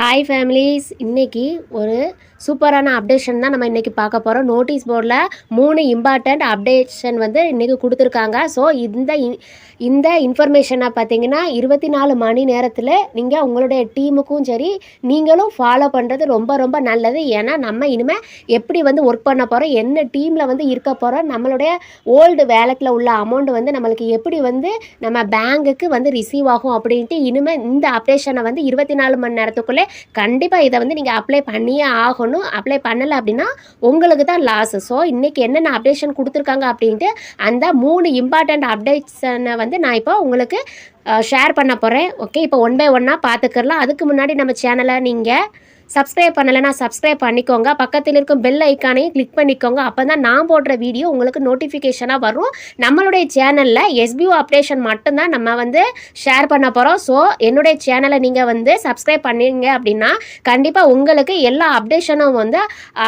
Hi families, இன்னைக்கு ஒரு சூப்பரான அப்டேஷன் தான் நம்ம இன்றைக்கி பார்க்க போகிறோம். நோட்டீஸ் போர்டில் 3 இம்பார்ட்டண்ட் அப்டேஷன் வந்து இன்றைக்கி கொடுத்துருக்காங்க. ஸோ இந்த இன்ஃபர்மேஷனை பார்த்தீங்கன்னா 24 மணி நேரத்தில் நீங்கள் உங்களுடைய டீமுக்கும் சரி நீங்களும் ஃபாலோ பண்ணுறது ரொம்ப ரொம்ப நல்லது. ஏன்னா நம்ம இனிமேல் எப்படி வந்து ஒர்க் பண்ண போகிறோம், என்ன டீமில் வந்து இருக்க போகிறோம், நம்மளுடைய ஓல்டு வேலெட்டில் உள்ள அமௌண்ட் வந்து நம்மளுக்கு எப்படி வந்து நம்ம பேங்குக்கு வந்து ரிசீவ் ஆகும் அப்படின்ட்டு இனிமேல் இந்த அப்டேஷனை வந்து 24 மணி நேரத்துக்குள்ளே கண்டிப்பாக இதை வந்து நீங்கள் அப்ளை பண்ணியே ஆகணும். அப்ளை பண்ணலை அப்படின்னா உங்களுக்கு தான் லாஸ். ஸோ இன்றைக்கி என்னென்ன அப்டேஷன் கொடுத்துருக்காங்க அப்படின்ட்டு அந்த 3 இம்பார்ட்டண்ட் அப்டேட்ஸனை வந்து நான் இப்போ உங்களுக்கு ஷேர் பண்ண போகிறேன். ஓகே, இப்போ ஒன் பை ஒன்னாக பார்த்துக்கலாம். அதுக்கு முன்னாடி நம்ம சேனலை நீங்கள் சப்ஸ்கிரைப் பண்ணலைன்னா சப்ஸ்கிரைப் பண்ணிக்கோங்க. பக்கத்தில் இருக்கும் பெல் ஐக்கானையும் கிளிக் பண்ணிக்கோங்க. அப்போ தான் நான் போடுற வீடியோ உங்களுக்கு நோட்டிஃபிகேஷனாக வரும். நம்மளுடைய சேனலில் எஸ்பிஓ அப்டேஷன் மட்டும்தான் நம்ம வந்து ஷேர் பண்ண போகிறோம். ஸோ என்னுடைய சேனலை நீங்கள் வந்து சப்ஸ்கிரைப் பண்ணிங்க அப்படின்னா கண்டிப்பாக உங்களுக்கு எல்லா அப்டேஷனும் வந்து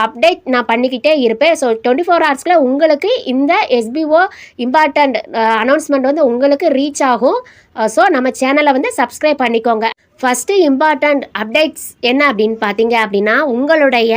அப்டேட் நான் பண்ணிக்கிட்டே இருப்பேன். ஸோ 24 ஹவர்ஸ்க்குள்ள உங்களுக்கு இந்த எஸ்பிஓ இம்பார்ட்டண்ட் அனௌன்ஸ்மெண்ட் வந்து உங்களுக்கு ரீச் ஆகும். ஸோ நம்ம சேனலை வந்து சப்ஸ்கிரைப் பண்ணிக்கோங்க. ஃபஸ்ட்டு இம்பார்ட்டண்ட் அப்டேட்ஸ் என்ன அப்படின்னு பார்த்தீங்க அப்படின்னா, உங்களுடைய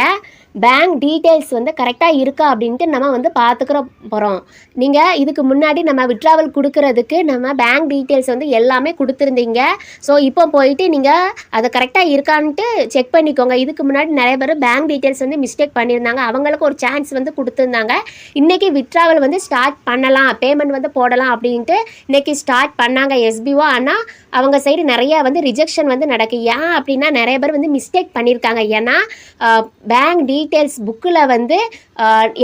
பேங்க் டீட்டெயில்ஸ் வந்து கரெக்டாக இருக்கா அப்படின்ட்டு நம்ம வந்து பார்த்துக்கிற போகிறோம். நீங்கள் இதுக்கு முன்னாடி நம்ம விட்ராவல் கொடுக்கறதுக்கு நம்ம பேங்க் டீட்டெயில்ஸ் வந்து எல்லாமே கொடுத்துருந்தீங்க. ஸோ இப்போ போயிட்டு நீங்கள் அதை கரெக்டாக இருக்கான்ட்டு செக் பண்ணிக்கோங்க. இதுக்கு முன்னாடி நிறைய பேர் பேங்க் டீட்டெயில்ஸ் வந்து மிஸ்டேக் பண்ணியிருந்தாங்க. அவங்களுக்கு ஒரு சான்ஸ் வந்து கொடுத்துருந்தாங்க. இன்றைக்கி விட்ராவல் வந்து ஸ்டார்ட் பண்ணலாம், பேமெண்ட் வந்து போடலாம் அப்படின்ட்டு இன்றைக்கி ஸ்டார்ட் பண்ணாங்க எஸ்பிஓ. ஆனால் அவங்க சைடு நிறையா வந்து ரிஜெக்ஷன் வந்து நடக்கு. ஏன் அப்படின்னா நிறைய பேர் வந்து மிஸ்டேக் பண்ணியிருக்காங்க. ஏன்னா பேங்க் டீட்டெயில்ஸ் புக்கில் வந்து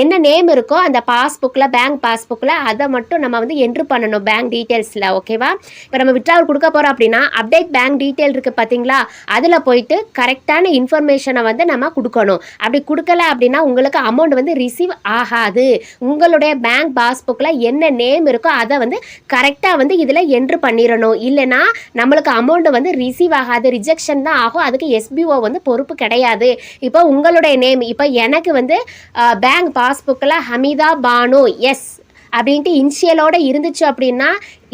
என்ன நேம் இருக்கோ அந்த பாஸ்புக்கில், பேங்க் பாஸ்புக்கில் அதை மட்டும் நம்ம வந்து என்ட்ரு பண்ணணும் பேங்க் டீட்டெயில்ஸில். ஓகேவா? இப்போ நம்ம விட்ராவல் கொடுக்க போகிறோம் அப்படின்னா அப்டேட் பேங்க் டீட்டெயில் இருக்குது பார்த்தீங்களா, அதில் போயிட்டு கரெக்டான இன்ஃபர்மேஷனை வந்து நம்ம கொடுக்கணும். அப்படி கொடுக்கல அப்படின்னா உங்களுக்கு அமௌண்ட் வந்து ரிசீவ் ஆகாது. உங்களுடைய பேங்க் பாஸ்புக்கில் என்ன நேம் இருக்கோ அதை வந்து கரெக்டாக வந்து இதில் என்ட்ரு பண்ணிடணும். இல்லைன்னா நம்மளுக்கு அமௌண்ட் வந்து ரிசீவ் ஆகாது, ரிஜெக்ஷன் தான் ஆகும். அதுக்கு எஸ்பிஓ வந்து பொறுப்பு கிடையாது. இப்போ உங்களுடைய நேம், இப்போ எனக்கு வந்து பேங்க் பாஸ்புக்கில் ஹமீதா பானு எஸ் அப்படின்ட்டு இனிஷியலோடு இருந்துச்சு அப்படின்னா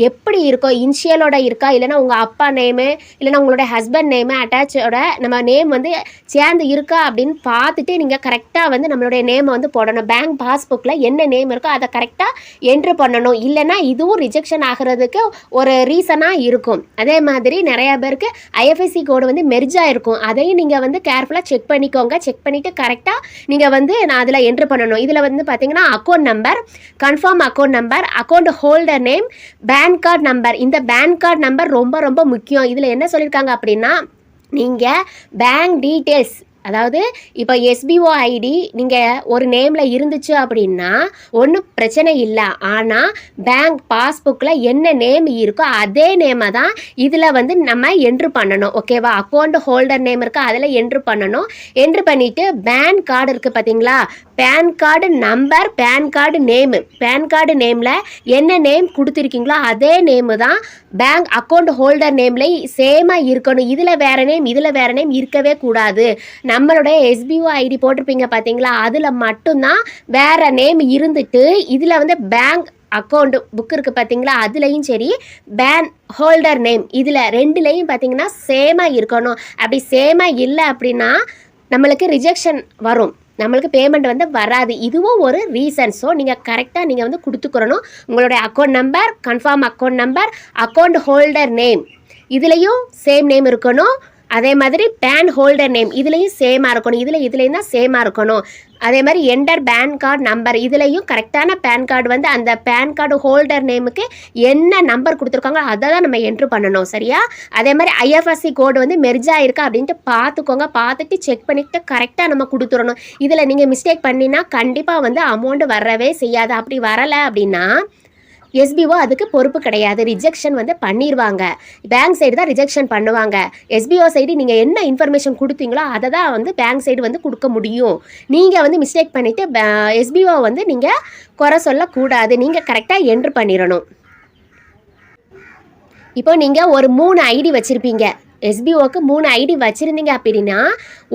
எப்படி இருக்கோ, இனிஷியலோட இருக்கா, இல்லைனா உங்கள் அப்பா நேமு இல்லைனா உங்களுடைய ஹஸ்பண்ட் நேமு அட்டாச்சோட நம்ம நேம் வந்து சேர்ந்து இருக்கா அப்படின்னு பார்த்துட்டு நீங்கள் கரெக்டாக வந்து நம்மளுடைய நேமை வந்து போடணும். பேங்க் பாஸ்புக்கில் என்ன நேம் இருக்கோ அதை கரெக்டாக என்ட்ரு பண்ணணும். இல்லைனா இதுவும் ரிஜெக்ஷன் ஆகிறதுக்கு ஒரு ரீசனாக இருக்கும். அதே மாதிரி நிறையா பேருக்கு ஐஎஃப்எஸ்சி கோடு வந்து மெர்ஜாக இருக்கும். அதையும் நீங்கள் வந்து கேர்ஃபுல்லாக செக் பண்ணிக்கோங்க. செக் பண்ணிவிட்டு கரெக்டாக நீங்கள் வந்து நான் அதில் என்ட்ரு பண்ணணும். இதில் வந்து பார்த்தீங்கன்னா account number, confirm account number, account holder name, pan card number. இந்த பேன் கார்டு நம்பர் ரொம்ப ரொம்ப முக்கியம். இதில் என்ன சொல்லியிருக்காங்க அப்படின்னா, நீங்கள் பேங்க் டீட்டெயில்ஸ், அதாவது இப்போ எஸ்பிஓ ஐடி நீங்கள் ஒரு நேமில் இருந்துச்சு அப்படின்னா ஒன்றும் பிரச்சனை இல்லை. ஆனால் பேங்க் பாஸ்புக்கில் என்ன நேம் இருக்கோ அதே நேமை தான் இதில் வந்து நம்ம என்ட்ரு பண்ணணும். ஓகேவா? அக்கௌண்ட் ஹோல்டர் நேம் இருக்குது, அதில் என்ட்ரு பண்ணணும். என்ட்ரு பண்ணிவிட்டு பேன் கார்டு இருக்குது பார்த்தீங்களா, pan card number, pan card name, pan card நேமில் என்ன நேம் கொடுத்துருக்கீங்களோ அதே நேமு தான் பேங்க் அக்கௌண்ட் ஹோல்டர் நேம்லேயும் சேமாக இருக்கணும். இதில் வேறு நேம், இதில் வேறு நேம் இருக்கவே கூடாது. நம்மளுடைய எஸ்பிஓ ஐடி போட்டிருப்பீங்க பார்த்தீங்களா, அதில் மட்டும்தான் வேறு நேம் இருந்துட்டு இதில் வந்து பேங்க் அக்கௌண்ட் புக் இருக்குது பார்த்தீங்களா, அதுலேயும் சரி பேன் ஹோல்டர் நேம் இதில் ரெண்டுலேயும் பார்த்தீங்கன்னா சேமாக இருக்கணும். அப்படி சேமாக இல்லை அப்படின்னா நம்மளுக்கு ரிஜெக்ஷன் வரும், நம்மளுக்கு பேமெண்ட் வந்து வராது. இதுவும் ஒரு ரீசன். ஸோ நீங்கள் கரெக்டாக நீங்கள் வந்து கொடுத்துக்கிறணும். உங்களுடைய account number, confirm account number, account holder name இதுலேயும் சேம் நேம் இருக்கணும். அதே மாதிரி பேன் ஹோல்டர் நேம் இதுலேயும் சேமாக இருக்கணும். இதுலேயும் தான் சேமாக இருக்கணும். அதே மாதிரி என்டர் பேன் கார்டு நம்பர் இதுலேயும் கரெக்டான பேன் கார்டு வந்து அந்த பேன் கார்டு ஹோல்டர் நேமுக்கு என்ன நம்பர் கொடுத்துருக்காங்க அதை தான் நம்ம என்ட்ரு பண்ணணும். சரியா? அதே மாதிரி ஐஎஃப்எஸ்சி கோடு வந்து மெர்ஜா இருக்கா அப்படின்ட்டு பார்த்துக்கோங்க. பார்த்துட்டு செக் பண்ணிவிட்டு கரெக்டாக நம்ம கொடுத்துடணும். இதில் நீங்கள் மிஸ்டேக் பண்ணினா கண்டிப்பாக வந்து அமௌண்ட் வரவே செய்யாது. அப்படி வரலை அப்படின்னா எஸ்பிஓ அதுக்கு பொறுப்பு கிடையாது, ரிஜெக்ஷன் வந்து பண்ணிடுவாங்க. பேங்க் சைடு தான் ரிஜெக்ஷன் பண்ணுவாங்க. எஸ்பிஓ சைடு நீங்கள் என்ன இன்ஃபர்மேஷன் கொடுத்தீங்களோ அதை தான் வந்து பேங்க் சைடு வந்து கொடுக்க முடியும். நீங்கள் வந்து மிஸ்டேக் பண்ணிவிட்டு எஸ்பிஓ வந்து நீங்கள் குறை சொல்லக்கூடாது. நீங்கள் கரெக்டாக என்ட்ரு பண்ணிடணும். இப்போ நீங்கள் ஒரு 3 ஐடி வச்சுருப்பீங்க. எஸ்பிஓக்கு 3 ஐடி வச்சுருந்தீங்க அப்படின்னா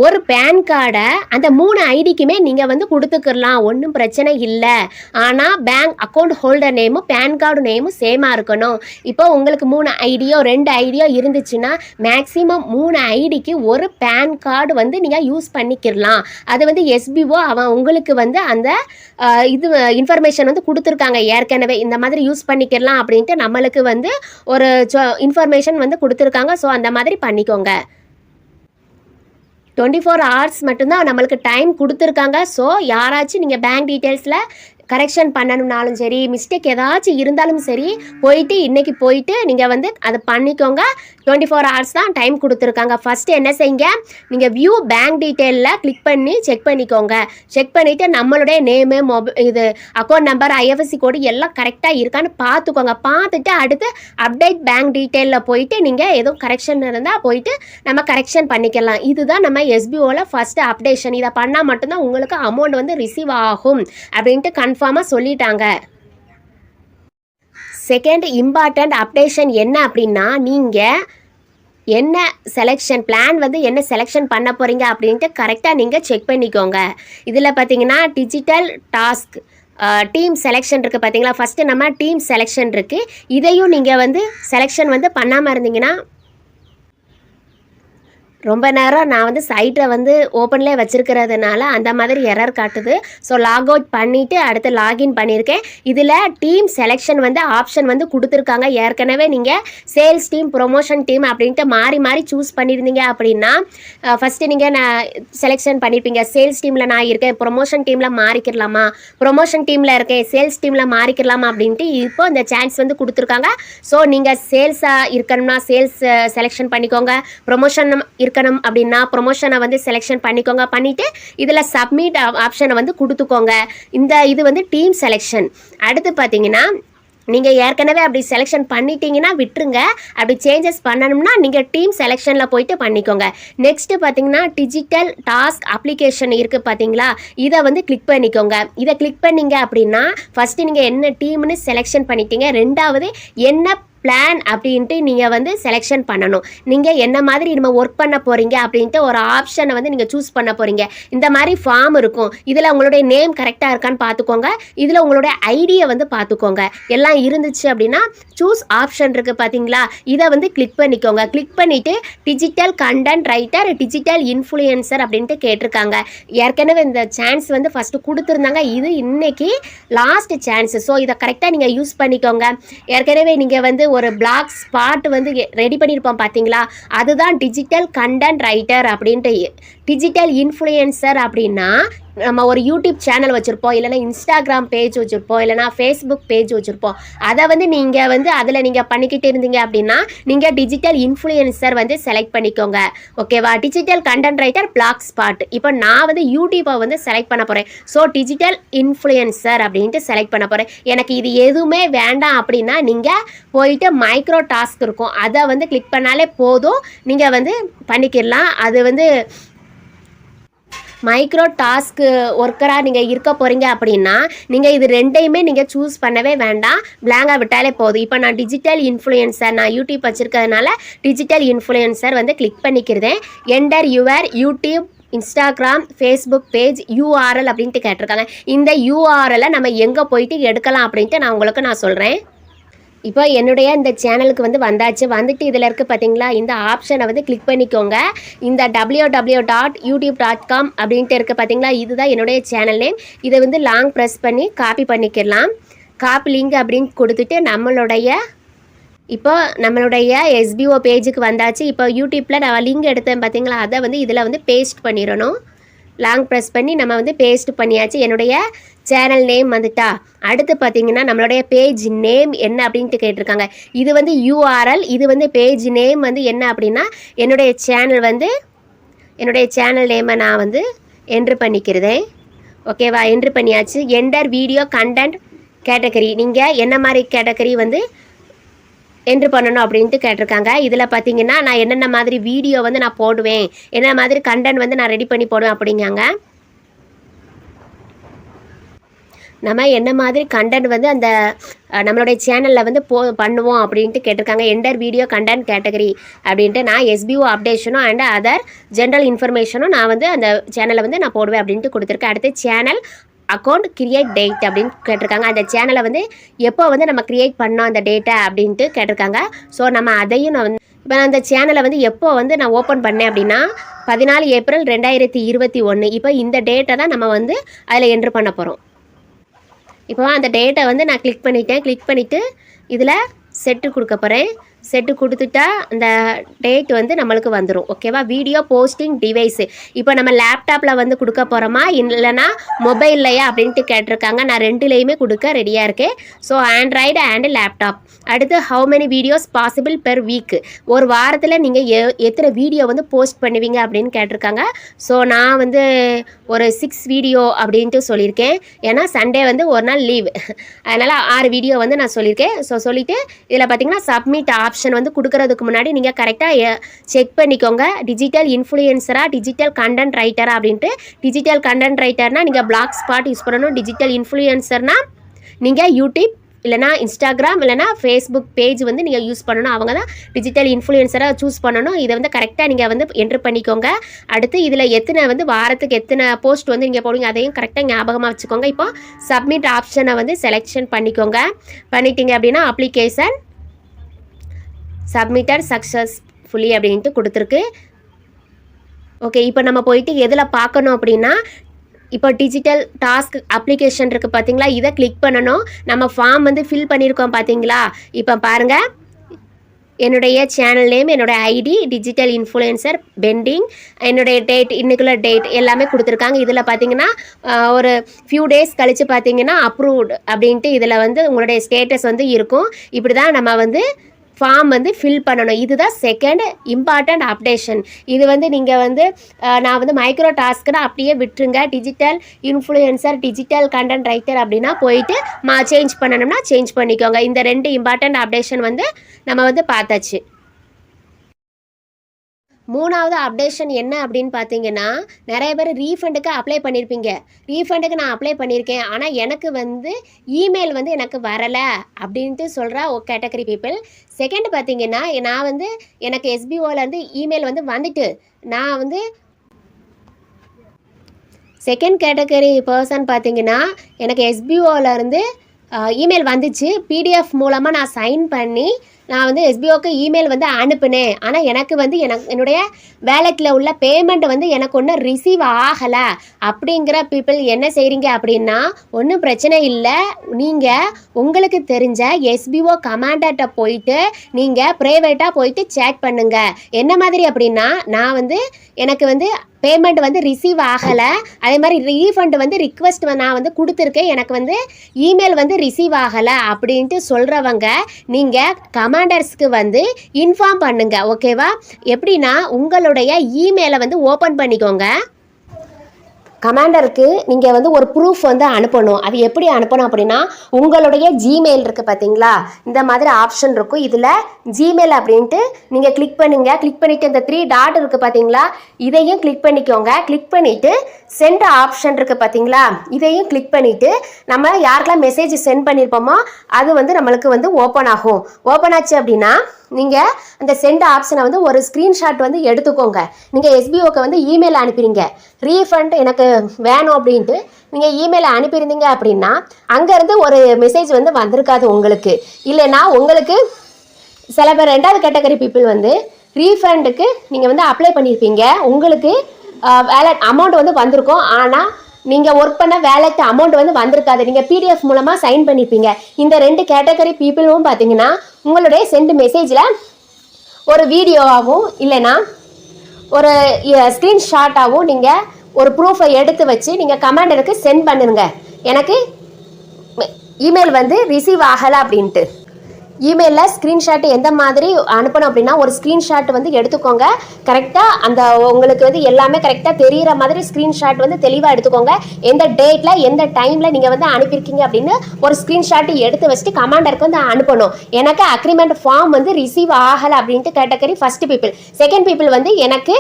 ஒரு பேன் கார்டை அந்த 3 ஐடிக்குமே நீங்கள் வந்து கொடுத்துக்கலாம், ஒன்றும் பிரச்சனை இல்லை. ஆனால் பேங்க் அக்கௌண்ட் ஹோல்டர் நேமும் பேன் கார்டு நேமும் சேமாக இருக்கணும். இப்போ உங்களுக்கு 3 ஐடியோ 2 ஐடியோ இருந்துச்சுன்னா மேக்ஸிமம் 3 ஐடிக்கு ஒரு பேன் கார்டு வந்து நீங்கள் யூஸ் பண்ணிக்கலாம். அது வந்து எஸ்பிஓ அவன் உங்களுக்கு வந்து அந்த இது இன்ஃபர்மேஷன் வந்து கொடுத்துருக்காங்க ஏற்கனவே, இந்த மாதிரி யூஸ் பண்ணிக்கலாம் அப்படின்ட்டு நம்மளுக்கு வந்து ஒரு இன்ஃபர்மேஷன் வந்து கொடுத்துருக்காங்க. ஸோ அந்த மாதிரி பண்ணிக்கோங்க. 24 hours மட்டும்தான் நம்மளுக்கு டைம் கொடுத்துருக்காங்க. ஸோ யாராச்சும் நீங்கள் பேங்க் டீட்டெயில்ஸில் கரெக்ஷன் பண்ணணும்னாலும் சரி, மிஸ்டேக் ஏதாச்சும் இருந்தாலும் சரி, இன்றைக்கி போயிட்டு நீங்கள் வந்து அதை பண்ணிக்கோங்க. 24 hours தான் டைம் கொடுத்துருக்காங்க. ஃபஸ்ட்டு என்ன செய்யுங்க, நீங்கள் வியூ பேங்க் டீட்டெயிலில் கிளிக் பண்ணி செக் பண்ணிக்கோங்க. செக் பண்ணிவிட்டு நம்மளுடைய நேமு, இது அக்கௌண்ட் நம்பர், ஐஎஃப்எஸ்சி கோடு எல்லாம் கரெக்டாக இருக்கான்னு பார்த்துக்கோங்க. பார்த்துட்டு அடுத்து அப்டேட் பேங்க் டீட்டெயிலில் போயிட்டு நீங்கள் எதுவும் கரெக்ஷன் இருந்தால் போயிட்டு நம்ம கரெக்ஷன் பண்ணிக்கலாம். இதுதான் நம்ம எஸ்பிஓவில் ஃபஸ்ட்டு அப்டேஷன். இதை பண்ணால் மட்டும்தான் உங்களுக்கு அமௌண்ட் வந்து ரிசீவ் ஆகும் அப்படின்ட்டு கன்ஃபார்மாக சொல்லிட்டாங்க. செகண்ட் இம்பார்ட்டண்ட் அப்டேஷன் என்ன அப்படின்னா, நீங்கள் என்ன செலெக்ஷன் பிளான் வந்து என்ன செலெக்ஷன் பண்ண போகிறீங்க அப்படின்ட்டு கரெக்டாக நீங்கள் செக் பண்ணிக்கோங்க. இதில் பார்த்தீங்கன்னா டிஜிட்டல் டாஸ்க் டீம் செலெக்ஷன் இருக்குது பார்த்தீங்களா. ஃபஸ்ட்டு நம்ம டீம் செலெக்ஷன் இருக்குது. இதையும் நீங்கள் வந்து செலெக்ஷன் வந்து பண்ணாமல் இருந்தீங்கன்னா, ரொம்ப நேரம் நான் வந்து சைட்டை வந்து ஓப்பன்லேயே வச்சுருக்கிறதுனால அந்த மாதிரி எரர் காட்டுது. ஸோ லாக் அவுட் பண்ணிவிட்டு அடுத்து லாகின் பண்ணியிருக்கேன். இதில் டீம் செலெக்ஷன் வந்து ஆப்ஷன் வந்து கொடுத்துருக்காங்க. ஏற்கனவே நீங்கள் சேல்ஸ் டீம், ப்ரொமோஷன் டீம் அப்படின்ட்டு மாறி மாறி சூஸ் பண்ணியிருந்தீங்க அப்படின்னா, ஃபஸ்ட்டு நீங்கள் செலெக்ஷன் பண்ணியிருப்பீங்க, சேல்ஸ் டீமில் நான் இருக்கேன், ப்ரொமோஷன் டீமில் மாறிக்கலாமா, ப்ரொமோஷன் டீமில் இருக்கேன், சேல்ஸ் டீமில் மாறிக்கலாமா அப்படின்ட்டு இப்போ இந்த சான்ஸ் வந்து கொடுத்துருக்காங்க. ஸோ நீங்கள் சேல்ஸாக இருக்கணும்னா சேல்ஸ் செலெக்ஷன் பண்ணிக்கோங்க, ப்ரொமோஷன் இருக்கணும் அப்படின்னா ப்ரொமோஷனை வந்து செலெக்ஷன் பண்ணிக்கோங்க. பண்ணிவிட்டு இதில் சப்மிட் ஆப்ஷனை வந்து கொடுத்துக்கோங்க. இது வந்து டீம் செலெக்ஷன். அடுத்து பார்த்தீங்கன்னா, நீங்கள் ஏற்கனவே அப்படி செலெக்ஷன் பண்ணிட்டீங்கன்னா விட்டுருங்க. அப்படி சேஞ்சஸ் பண்ணணும்னா நீங்கள் டீம் செலெக்ஷனில் போயிட்டு பண்ணிக்கோங்க. நெக்ஸ்ட்டு பார்த்தீங்கன்னா டிஜிட்டல் டாஸ்க் அப்ளிகேஷன் இருக்குது பார்த்தீங்களா, இதை வந்து கிளிக் பண்ணிக்கோங்க. இதை கிளிக் பண்ணிங்க அப்படின்னா ஃபஸ்ட்டு நீங்கள் என்ன டீம்னு செலெக்ஷன் பண்ணிட்டீங்க. ரெண்டாவது என்ன பிளான் அப்படின்ட்டு நீங்கள் வந்து செலெக்ஷன் பண்ணணும். நீங்கள் என்ன மாதிரி நம்ம ஒர்க் பண்ண போகிறீங்க அப்படின்ட்டு ஒரு ஆப்ஷனை வந்து நீங்கள் சூஸ் பண்ண போகிறீங்க. இந்த மாதிரி ஃபார்ம் இருக்கும். இதில் உங்களுடைய நேம் கரெக்டாக இருக்கான்னு பார்த்துக்கோங்க. இதில் உங்களுடைய ஐடியை வந்து பார்த்துக்கோங்க. எல்லாம் இருந்துச்சு அப்படின்னா சூஸ் ஆப்ஷன் இருக்குது பார்த்தீங்களா, இதை வந்து கிளிக் பண்ணிக்கோங்க. கிளிக் பண்ணிவிட்டு digital content writer, digital influencer அப்படின்ட்டு கேட்டிருக்காங்க. ஏற்கனவே இந்த சான்ஸ் வந்து ஃபஸ்ட்டு கொடுத்துருந்தாங்க. இது இன்னைக்கு லாஸ்ட் சான்ஸ். ஸோ இதை கரெக்டாக நீங்கள் யூஸ் பண்ணிக்கோங்க. ஏற்கனவே நீங்கள் வந்து ஒரு பிளாக் ஸ்பாட் வந்து ரெடி பண்ணியிருப்போம் பார்த்தீங்களா, அதுதான் டிஜிட்டல் கண்டென்ட் ரைட்டர் அப்படின்ட்டு. டிஜிட்டல் இன்ஃப்ளூயன்சர் அப்படின்னா நம்ம ஒரு யூடியூப் சேனல் வச்சுருப்போம், இல்லைனா இன்ஸ்டாகிராம் பேஜ் வச்சுருப்போம், இல்லைனா ஃபேஸ்புக் பேஜ் வச்சுருப்போம். அதை வந்து நீங்கள் வந்து அதில் நீங்கள் பண்ணிக்கிட்டு இருந்தீங்க அப்படின்னா நீங்கள் டிஜிட்டல் இன்ஃப்ளூயன்சர் வந்து செலக்ட் பண்ணிக்கோங்க. ஓகேவா. Digital content writer, Blogspot. இப்போ நான் வந்து யூடியூப்பை வந்து செலக்ட் பண்ண போகிறேன். ஸோ டிஜிட்டல் இன்ஃப்ளூயன்சர் அப்படின்ட்டு செலக்ட் பண்ண போகிறேன். எனக்கு இது எதுவுமே வேண்டாம் அப்படின்னா நீங்கள் போயிட்டு மைக்ரோ டாஸ்க் இருக்கும், அதை வந்து கிளிக் பண்ணாலே போதும், நீங்கள் வந்து பண்ணிக்கிடலாம். அது வந்து மைக்ரோ டாஸ்க்கு ஒர்க்கராக நீங்கள் இருக்க போகிறீங்க அப்படின்னா நீங்கள் இது ரெண்டையுமே நீங்கள் சூஸ் பண்ணவே வேண்டாம், பிளாங்காக விட்டாலே போதும். இப்போ நான் டிஜிட்டல் இன்ஃப்ளூயன்சர், நான் யூடியூப் வச்சுருக்கிறதுனால டிஜிட்டல் இன்ஃப்ளூயன்சர் வந்து கிளிக் பண்ணிக்கிறேன். Enter your YouTube, Instagram, Facebook page URL அப்படின்ட்டு கேட்டிருக்காங்க. இந்த URL நம்ம எங்கே போயிட்டு எடுக்கலாம் அப்படின்ட்டு நான் சொல்கிறேன். இப்போ என்னுடைய இந்த சேனலுக்கு வந்து வந்துட்டு இதில் இருக்குது பார்த்தீங்களா, இந்த ஆப்ஷனை வந்து கிளிக் பண்ணிக்கோங்க. இந்த www.youtube.com அப்படின்ட்டு இருக்குது பார்த்தீங்களா, இதுதான் என்னுடைய சேனல் நேம். இதை வந்து லாங் ப்ரெஸ் பண்ணி காப்பி பண்ணிக்கலாம். காப்பி லிங்க் அப்படின்னு கொடுத்துட்டு நம்மளுடைய எஸ்பிஓ பேஜுக்கு வந்தாச்சு. இப்போ யூடியூப்பில் நான் லிங்க் எடுத்தேன் பார்த்தீங்களா, அதை வந்து இதில் வந்து பேஸ்ட் பண்ணிடணும். லாங் ப்ரெஸ் பண்ணி நம்ம வந்து பேஸ்ட் பண்ணியாச்சு. என்னுடைய சேனல் நேம் வந்துட்டா. அடுத்து பார்த்தீங்கன்னா நம்மளுடைய பேஜ் நேம் என்ன அப்படின்ட்டு கேட்டிருக்காங்க. இது வந்து URL, இது வந்து பேஜ் நேம் வந்து என்ன அப்படின்னா என்னுடைய சேனல் நேமை நான் வந்து என்ட்ரு பண்ணிக்கிறதேன். ஓகேவா. என்ட்ரு பண்ணியாச்சு. என்டர் வீடியோ கண்டென்ட் கேட்டகரி, நீங்கள் என்ன மாதிரி கேட்டகரி வந்து என்ட்ரு பண்ணணும் அப்படின்ட்டு கேட்டிருக்காங்க. இதில் பார்த்தீங்கன்னா நான் என்னென்ன மாதிரி வீடியோ வந்து நான் போடுவேன், என்ன மாதிரி கண்டென்ட் வந்து நான் ரெடி பண்ணி போடுவேன் அப்படிங்காங்க. நம்ம என்ன மாதிரி கண்டென்ட் வந்து அந்த நம்மளுடைய சேனலில் வந்து பண்ணுவோம் அப்படின்ட்டு கேட்டிருக்காங்க. என்டர் வீடியோ கண்டென்ட் கேட்டகரி அப்படின்ட்டு நான் எஸ்பிஓ அப்டேஷனும் அண்ட் அதர் ஜென்ரல் இன்ஃபர்மேஷனும் நான் வந்து அந்த சேனலை வந்து நான் போடுவேன் அப்படின்ட்டு கொடுத்துருக்கேன். அடுத்து சேனல் அக்கௌண்ட் கிரியேட் டேட் அப்படின்னு கேட்டிருக்காங்க. அந்த சேனலை வந்து எப்போ வந்து நம்ம கிரியேட் பண்ணோம் அந்த டேட்டை அப்படின்ட்டு கேட்டிருக்காங்க. ஸோ நம்ம அதையும் நான் வந்து இப்போ நான் அந்த சேனலை வந்து எப்போ வந்து நான் ஓப்பன் பண்ணேன் அப்படின்னா 14 ஏப்ரல் 2021. இப்போ இந்த டேட்டை தான் நம்ம வந்து அதில் என்ட்ரு பண்ண போகிறோம். இப்போ அந்த டேட்டை வந்து நான் கிளிக் பண்ணிவிட்டு இதில் செட்டு கொடுக்க போகிறேன். செட்டு கொடுத்துட்டா அந்த டேட் வந்து நம்மளுக்கு வந்துடும். ஓகேவா? வீடியோ போஸ்டிங் டிவைஸு இப்போ நம்ம லேப்டாப்பில் வந்து கொடுக்க போகிறோமா இல்லைனா மொபைல்லையா அப்படின்ட்டு கேட்டிருக்காங்க. நான் ரெண்டுலேயுமே கொடுக்க ரெடியாக இருக்கேன். So android and laptop. அடுத்து how many videos possible per week, ஒரு வாரத்தில் நீங்கள் எத்தனை வீடியோ வந்து போஸ்ட் பண்ணுவீங்க அப்படின்னு கேட்டிருக்காங்க. ஸோ நான் வந்து ஒரு 6 வீடியோ அப்படின்ட்டு சொல்லியிருக்கேன். ஏன்னா சண்டே வந்து ஒரு நாள் லீவ், அதனால் 6 வீடியோ வந்து நான் சொல்லியிருக்கேன். ஸோ சொல்லிவிட்டு இதில் பார்த்தீங்கன்னா சப்மிட் ஆப்ஷன் வந்து கொடுக்கறதுக்கு முன்னாடி நீங்கள் கரெக்டாக செக் பண்ணிக்கோங்க. டிஜிட்டல் இன்ஃப்ளூயன்சரா டிஜிட்டல் கண்டென்ட் ரைட்டரா அப்படின்ட்டு. டிஜிட்டல் கண்டென்ட் ரைட்டர்னால் நீங்கள் பிளாக் ஸ்பாட் யூஸ் பண்ணணும். டிஜிட்டல் இன்ஃப்ளூயன்சர்னால் நீங்கள் யூடியூப் இல்லைனா இன்ஸ்டாகிராம் இல்லைனா ஃபேஸ்புக் பேஜ் வந்து நீங்கள் யூஸ் பண்ணணும். அவங்க தான் டிஜிட்டல் இன்ஃப்ளூயன்சராக சூஸ் பண்ணணும். இதை வந்து கரெக்டாக நீங்கள் வந்து என்ட்ரு பண்ணிக்கோங்க. அடுத்து இதில் எத்தனை வந்து வாரத்துக்கு எத்தனை போஸ்ட் வந்து நீங்கள் போடுவீங்க அதையும் கரெக்டாக ஞாபகமாக வச்சுக்கோங்க. இப்போ சப்மிட் ஆப்ஷனை வந்து செலெக்ஷன் பண்ணிக்கோங்க. பண்ணிட்டீங்க அப்படின்னா அப்ளிகேஷன் சப்மிட்டட் சக்ஸஸ்ஃபுல்லி அப்படின்ட்டு கொடுத்துருக்கு. ஓகே, இப்போ நம்ம போயிட்டு எதில் பார்க்கணும் அப்படின்னா இப்போ டிஜிட்டல் டாஸ்க் அப்ளிகேஷன் இருக்குது பார்த்தீங்களா, இதை கிளிக் பண்ணணும். நம்ம ஃபார்ம் வந்து ஃபில் பண்ணியிருக்கோம் பார்த்தீங்களா. இப்போ பாருங்கள், என்னுடைய சேனல் நேம், என்னோடய ஐடி, டிஜிட்டல் இன்ஃப்ளூயன்சர், பெண்டிங், என்னுடைய டேட், இன்னைக்குள்ள டேட் எல்லாமே கொடுத்துருக்காங்க. இதில் பார்த்தீங்கன்னா ஒரு ஃபியூ டேஸ் கழித்து பார்த்தீங்கன்னா அப்ரூவ்டு அப்படின்ட்டு இதில் வந்து உங்களுடைய ஸ்டேட்டஸ் வந்து இருக்கும். இப்படி தான் நம்ம வந்து ஃபார்ம் வந்து ஃபில் பண்ணணும். இதுதான் செகண்ட் இம்பார்ட்டண்ட் அப்டேஷன். இது வந்து நீங்கள் வந்து நான் வந்து மைக்ரோ டாஸ்க்குன்னு அப்படியே விட்டுருங்க. Digital influencer digital content writer அப்படின்னா போயிட்டு சேஞ்ச் பண்ணணும்னா சேஞ்ச் பண்ணிக்கோங்க. இந்த 2 இம்பார்ட்டண்ட் அப்டேஷன் வந்து நம்ம வந்து பார்த்தாச்சு. 3வது அப்டேஷன் என்ன அப்படின்னு பார்த்தீங்கன்னா, நிறைய பேர் ரீஃபண்டுக்கு அப்ளை பண்ணியிருப்பீங்க. ரீஃபண்டுக்கு நான் அப்ளை பண்ணியிருக்கேன், ஆனால் எனக்கு வந்து இமெயில் வந்து எனக்கு வரலை அப்படின்ட்டு சொல்கிற ஒரு கேட்டகரி பீப்புள். செகண்ட் பார்த்தீங்கன்னா, நான் வந்து எனக்கு எஸ்பிஓலேருந்து இமெயில் வந்து வந்துட்டு நான் வந்து செகண்ட் கேட்டகரி பர்சன் பார்த்தீங்கன்னா, எனக்கு எஸ்பிஓலேருந்து இமெயில் வந்துச்சு. பிடிஎஃப் மூலமாக நான் சைன் பண்ணி நான் வந்து எஸ்பிஓக்கு இமெயில் வந்து அனுப்புனேன். ஆனால் எனக்கு வந்து என்னுடைய வேலெட்டில் உள்ள பேமெண்ட் வந்து எனக்கு ஒன்றும் ரிசீவ் ஆகலை. அப்படிங்கிற பீப்புள் என்ன செய்கிறீங்க அப்படின்னா, ஒன்றும் பிரச்சனை இல்லை. நீங்கள் உங்களுக்கு தெரிஞ்ச எஸ்பிஓ கமாண்டர்கிட்ட போயிட்டு நீங்கள் ப்ரைவேட்டாக போயிட்டு சேட் பண்ணுங்கள். என்ன மாதிரி அப்படின்னா, நான் வந்து எனக்கு வந்து பேமெண்ட் வந்து ரிசீவ் ஆகலை, அதே மாதிரி ரீஃபண்ட் வந்து ரிக்வெஸ்ட் நான் வந்து கொடுத்துருக்கேன், எனக்கு வந்து இமெயில் வந்து ரிசீவ் ஆகலை அப்படின்ட்டு சொல்கிறவங்க நீங்கள் கமாண்டர்ஸ்க்கு வந்து இன்ஃபார்ம் பண்ணுங்கள். ஓகேவா? எப்படின்னா, உங்களுடைய இமெயிலை வந்து ஓப்பன் பண்ணிக்கோங்க. கமாண்டருக்கு நீங்கள் வந்து ஒரு ப்ரூஃப் வந்து அனுப்பணும். அது எப்படி அனுப்பணும் அப்படின்னா, உங்களுடைய ஜிமெயில் இருக்குது பார்த்தீங்களா, இந்த மாதிரி ஆப்ஷன் இருக்கும். இதில் ஜிமெயில் அப்படின்ட்டு நீங்கள் கிளிக் பண்ணுங்கள். கிளிக் பண்ணிவிட்டு இந்த 3 டாட் இருக்குது பார்த்தீங்களா, இதையும் கிளிக் பண்ணிக்கோங்க. கிளிக் பண்ணிவிட்டு சென்ட் ஆப்ஷன் இருக்குது பார்த்தீங்களா, இதையும் கிளிக் பண்ணிவிட்டு நம்ம யாருக்கெல்லாம் மெசேஜ் சென்ட் பண்ணியிருப்போமோ அது வந்து நம்மளுக்கு வந்து ஓப்பன் ஆகும். ஓப்பன் ஆச்சு அப்படின்னா நீங்கள் அந்த சென்ட் ஆப்ஷனை வந்து ஒரு ஸ்க்ரீன்ஷாட் வந்து எடுத்துக்கோங்க. நீங்கள் எஸ்பிஓக்கு வந்து இமெயில் அனுப்பிடுங்க. ரீஃபண்ட் எனக்கு வேணும் அப்படின்ட்டு நீங்கள் இமெயில் அனுப்பியிருந்தீங்க அப்படின்னா அங்கேருந்து ஒரு மெசேஜ் வந்து வந்திருக்காது உங்களுக்கு. இல்லைன்னா உங்களுக்கு சில பேர் 2வது கேட்டகரி பீப்புள் வந்து ரீஃபண்டுக்கு நீங்கள் வந்து அப்ளை பண்ணியிருப்பீங்க. உங்களுக்கு வேலட் அமௌண்ட் வந்து வந்திருக்கும், ஆனால் நீங்கள் ஒர்க் பண்ண வேலட் அமௌண்ட் வந்து வந்திருக்காது. நீங்கள் பிடிஎஃப் மூலமாக சைன் பண்ணியிருப்பீங்க. இந்த 2 கேட்டகரி பீப்புளும் பார்த்தீங்கன்னா உங்களுடைய சென்ட் மெசேஜில் ஒரு வீடியோவாகவும் இல்லைன்னா ஒரு ஸ்க்ரீன்ஷாட்டாகவும் நீங்கள் ஒரு ப்ரூஃபை எடுத்து வச்சு நீங்கள் கமாண்டருக்கு சென்ட் பண்ணுங்க. எனக்கு இமெயில் வந்து ரிசீவ் ஆகலை அப்படின்ட்டு. இமெயிலில் ஸ்க்ரீன்ஷாட் எந்த மாதிரி அனுப்பணும் அப்படின்னா, ஒரு ஸ்க்ரீன்ஷாட் வந்து எடுத்துக்கோங்க. கரெக்டாக அந்த உங்களுக்கு வந்து எல்லாமே கரெக்டாக தெரிகிற மாதிரி ஸ்க்ரீன்ஷாட் வந்து தெளிவாக எடுத்துக்கோங்க. எந்த டேட்டில் எந்த டைமில் நீங்கள் வந்து அனுப்பியிருக்கீங்க அப்படின்னு ஒரு ஸ்க்ரீன்ஷாட் எடுத்து வச்சுட்டு கமாண்டருக்கு வந்து அனுப்பணும். எனக்கு அக்ரிமெண்ட் ஃபார்ம் வந்து ரிசீவ் ஆகலை அப்படின்ட்டு category first people. Second people வந்து எனக்கு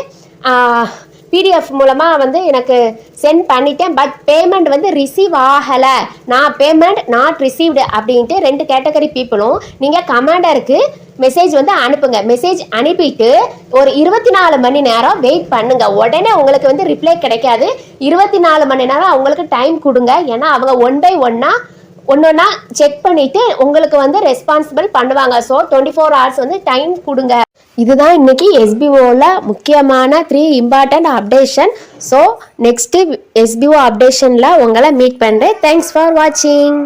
பிடிஎஃப் மூலமாக வந்து எனக்கு சென்ட் பண்ணிட்டேன். பட் பேமெண்ட் வந்து ரிசீவ் ஆகலை, நான் பேமெண்ட் நாட் ரிசீவ்டு அப்படின்ட்டு 2 கேட்டகரி பீப்புளும் நீங்கள் கமாண்டருக்கு மெசேஜ் வந்து அனுப்புங்க. மெசேஜ் அனுப்பிட்டு ஒரு 24 மணி நேரம் வெயிட் பண்ணுங்க. உடனே உங்களுக்கு வந்து ரிப்ளை கிடைக்காது. 24 மணி நேரம் அவங்களுக்கு டைம் கொடுங்க. ஏன்னா அவங்க 1 by 1 ஒன்றா செக் பண்ணிட்டு உங்களுக்கு வந்து ரெஸ்பான்சிபிள் பண்ணுவாங்க. ஸோ 24 hours வந்து டைம் கொடுங்க. இதுதான் இன்னைக்கு எஸ்பிஓவில் முக்கியமான 3 important updation. So next SEO அப்டேஷனில் உங்களை மீட் பண்ணுறேன். தேங்க்ஸ் ஃபார் வாட்சிங்.